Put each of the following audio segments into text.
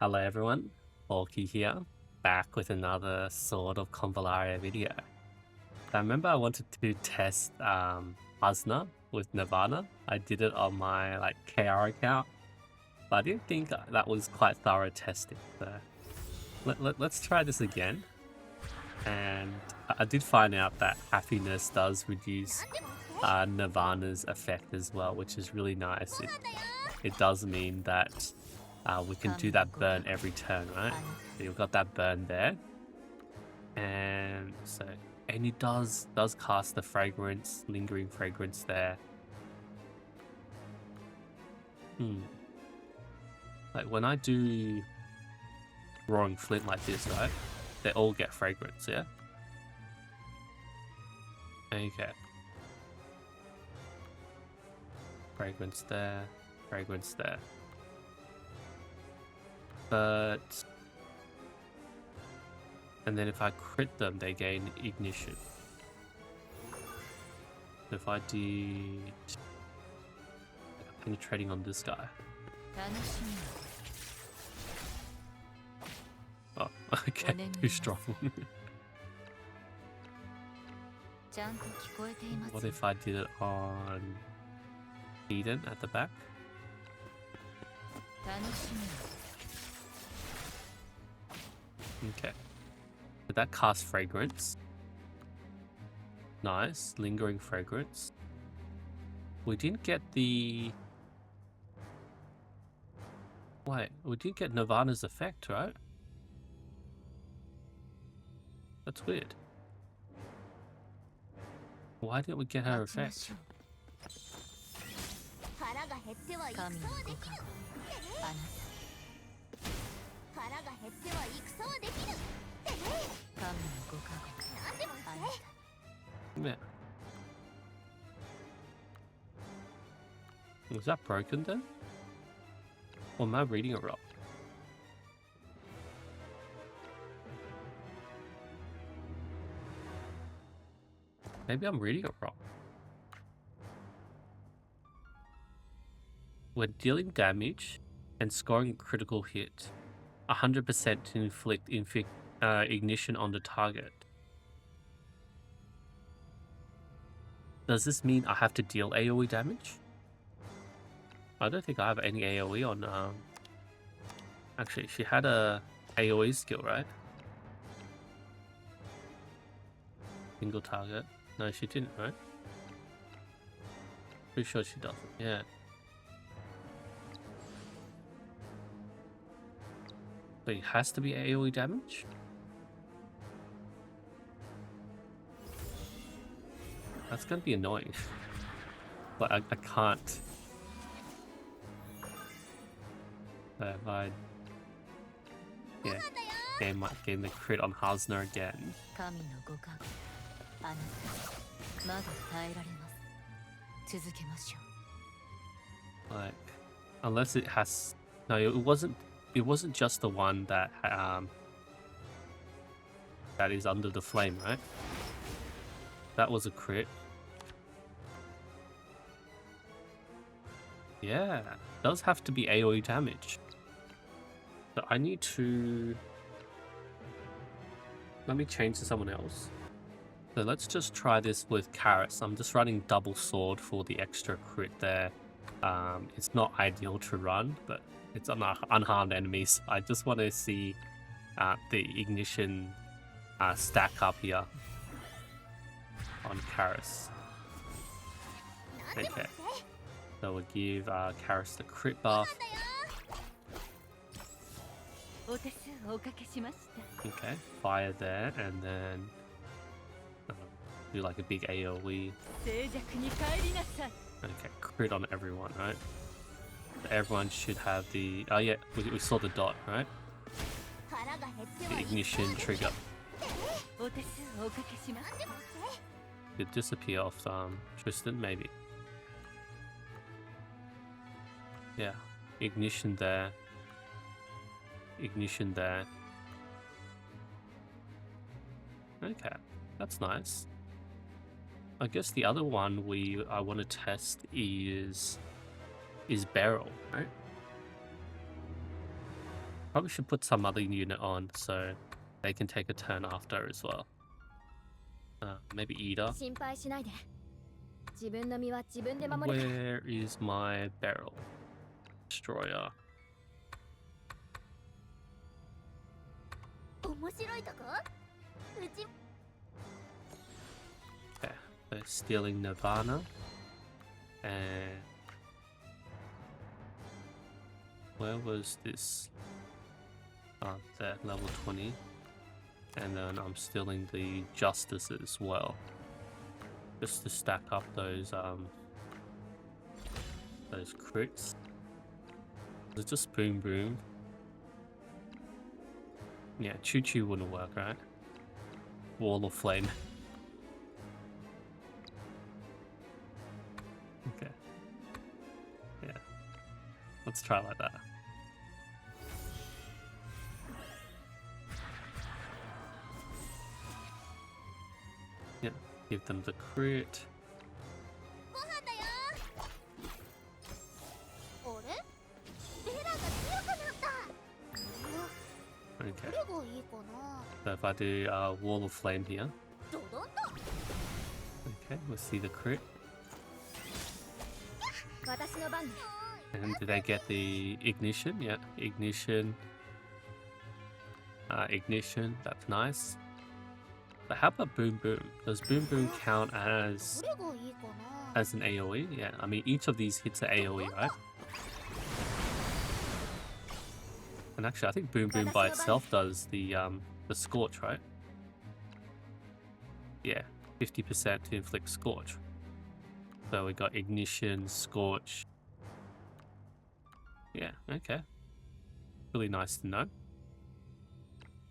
Hello everyone, Hawky here, back with another sort of Convallaria video. I remember I wanted to test Asna with NIRVANA. I did it on my KR account, but I didn't think that was quite thorough testing. So let's try this again. And I did find out that happiness does reduce NIRVANA's effect as well, which is really nice. It does mean that we can do that burn every turn, right? So you've got that burn there, and it does cast the fragrance, lingering fragrance there. Like when I do roaring flint like this, right? They all get fragrance, yeah. Okay. Fragrance there, fragrance there. But and then if I crit them, they gain ignition. If I did penetrating on this guy. Oh, okay, too strong. What if I did it on Eden at the back? Okay. Did that cast fragrance? Nice. Lingering fragrance. We didn't get the... Wait, we didn't get NIRVANA's effect, right? That's weird. Why didn't we get her effect? Yeah. Was that broken then? Or am I reading it wrong? Maybe I'm reading it wrong. When dealing damage and scoring a critical hit, 100% to inflict ignition on the target. Does this mean I have to deal AoE damage? I don't think I have any AoE on... Actually, she had a AoE skill, right? Single target. No, she didn't, right? Pretty sure she doesn't, yeah. But it has to be AoE damage? That's gonna be annoying. But I can't. So if I... Yeah, game the crit on Hasna again. Like, unless it has... No, it wasn't just the one that that is under the flame, right? That was a crit. Yeah, it does have to be AoE damage. So I need to... Let me change to someone else. So let's just try this with Caris. I'm just running double sword for the extra crit there. It's not ideal to run, but it's on unharmed enemies. I just want to see the ignition stack up here on Caris. Okay. So we'll give Caris the crit buff. Okay, fire there, and then do like a big AoE. Okay, crit on everyone, right? Everyone should have the... Oh yeah, we saw the dot, right? The ignition trigger. Could disappear off Tristan, maybe. Yeah, ignition there. Ignition there. Okay, that's nice. I guess the other one I want to test is Beryl, right? probably should put some other unit on so they can take a turn after as well. Maybe Eater. Where is my Beryl? Destroyer. Okay, they're stealing NIRVANA. And where was this? Oh, there, level 20. And then I'm stealing the Justice as well. Just to stack up those crits. It's just boom boom. Yeah, choo choo wouldn't work, right? Wall of flame. Okay. Yeah. Let's try like that. Yeah, give them the crit. Okay. So if I do Wall of Flame here. Okay, we'll see the crit. And did they get the ignition? Yeah, ignition. Ignition, that's nice. But how about Boom Boom? Does Boom Boom count as an AoE? Yeah, I mean each of these hits an AoE, right? And actually I think Boom Boom by itself does the Scorch, right? Yeah, 50% to inflict Scorch. So we got Ignition, Scorch. Yeah, okay. Really nice to know.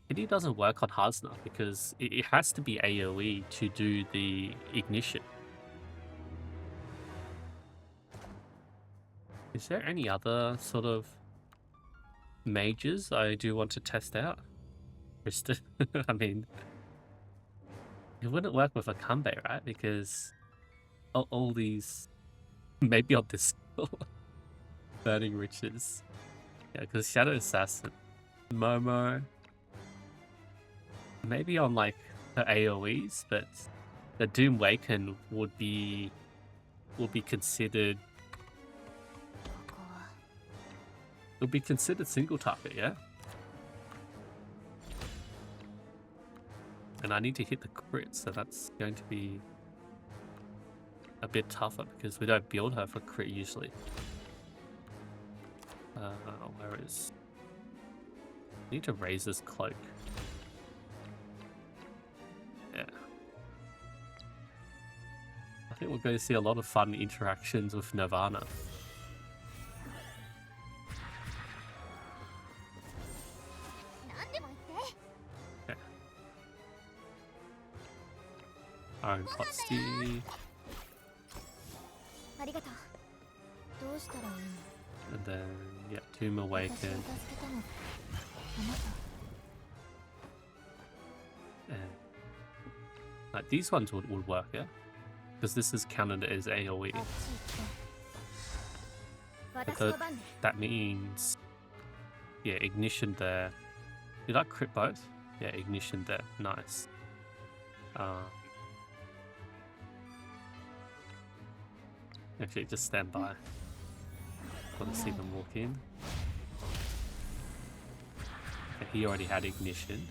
Pity doesn't work on Hasna because it has to be AoE to do the Ignition. Is there any other sort of mages I do want to test out? Krista? I mean, it wouldn't work with a Kanbei, right? Because all these, maybe on this Burning Riches. Yeah, because Shadow Assassin, Momo, maybe on like the AoEs, but the Doom Waken would be considered. Would be considered single target, yeah. And I need to hit the crit, so that's going to be a bit tougher because we don't build her for crit usually. Where is? I need to raise this cloak. Yeah. I think we're going to see a lot of fun interactions with NIRVANA. Okay. Iron Potty. And then, yeah, Tomb Awaken. And like these ones would work, yeah? Because this is counted as AoE. But that means, yeah, Ignition there. Did I crit both? Yeah, Ignition there. Nice. Actually, just stand by. Want to see them walk in. Okay, he already had Ignition.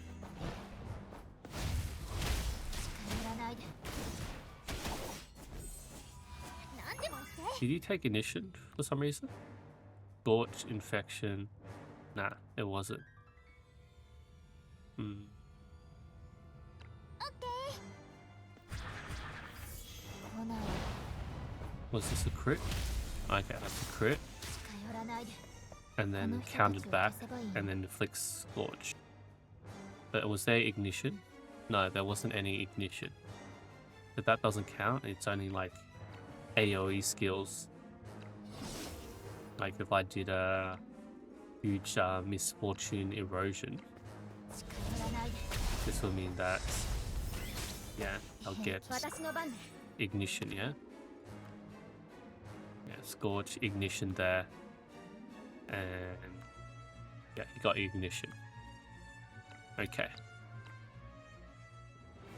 Did he take Ignition for some reason? Scorch, Infection. Nah, it wasn't. Was this a crit? Okay, that's a crit. And then counted back, and then inflicts Scorch. But was there Ignition? No, there wasn't any Ignition. But that doesn't count, it's only like AoE skills. Like if I did a huge Misfortune Erosion, this will mean that, yeah, I'll get Ignition, yeah? Yeah, Scorch, Ignition there, and Yeah, he got ignition. Okay.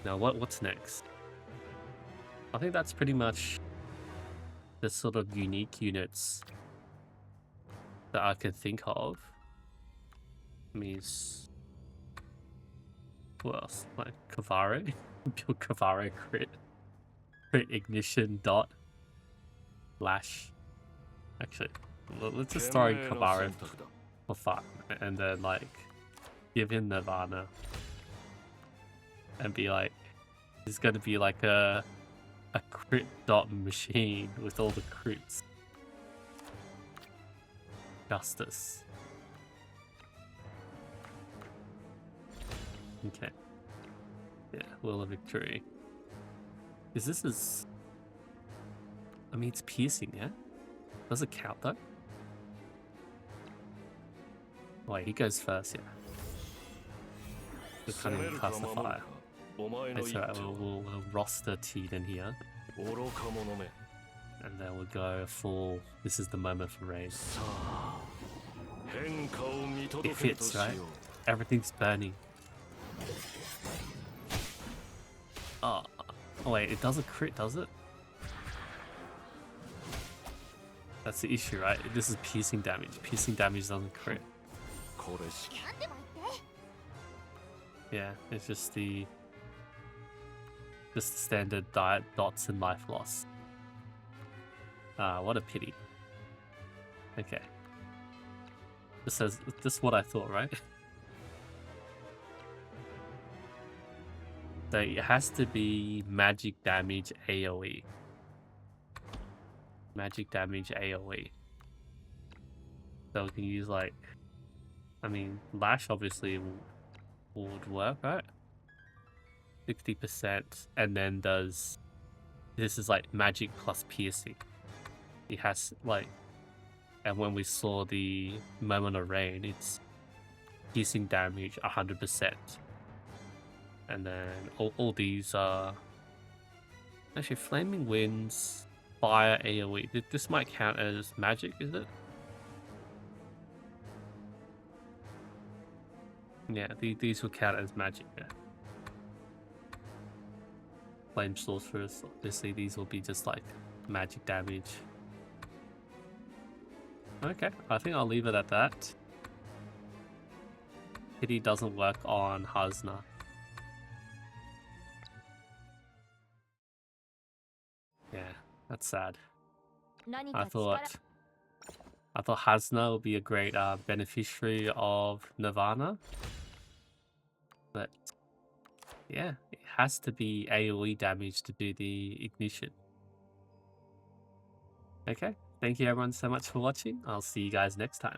Now what's next? I think that's pretty much the sort of unique units that I can think of. What else? Like Cavarro? Build Cavarro crit ignition dot lash. Actually, let's just throw in Cavarro for fun, and then like give him NIRVANA and be like, it's gonna be like a crit dot machine with all the crits. Justice. Okay. Yeah, Will of Victory. I mean, it's piercing, yeah? Does it count though? Wait, he goes first, yeah. Just kind of cast the fire. That's right, we'll roster Tiden here. And then we'll go full. This is the moment for raid. It fits, right? Everything's burning. Oh, wait, it doesn't crit, does it? That's the issue, right? This is piercing damage. Piercing damage doesn't crit. Yeah, it's just the standard diet dots and life loss. What a pity. Okay. This is what I thought, right? So it has to be magic damage AoE. Magic damage AoE. So we can use like, I mean, Lash obviously would work, right? 60%, and then this is like magic plus piercing. It has like, and when we saw the Moment of Rain, it's piercing damage 100%. And then all these are actually Flaming Winds, Fire AoE. This might count as magic, is it? Yeah, these will count as magic. Yeah. Flame Sorcerers, obviously these will be just like magic damage. Okay, I think I'll leave it at that. Pity doesn't work on Hasna. Yeah, that's sad. I thought Hasna would be a great beneficiary of NIRVANA, but yeah, it has to be AoE damage to do the ignition. Okay, thank you everyone so much for watching. I'll see you guys next time.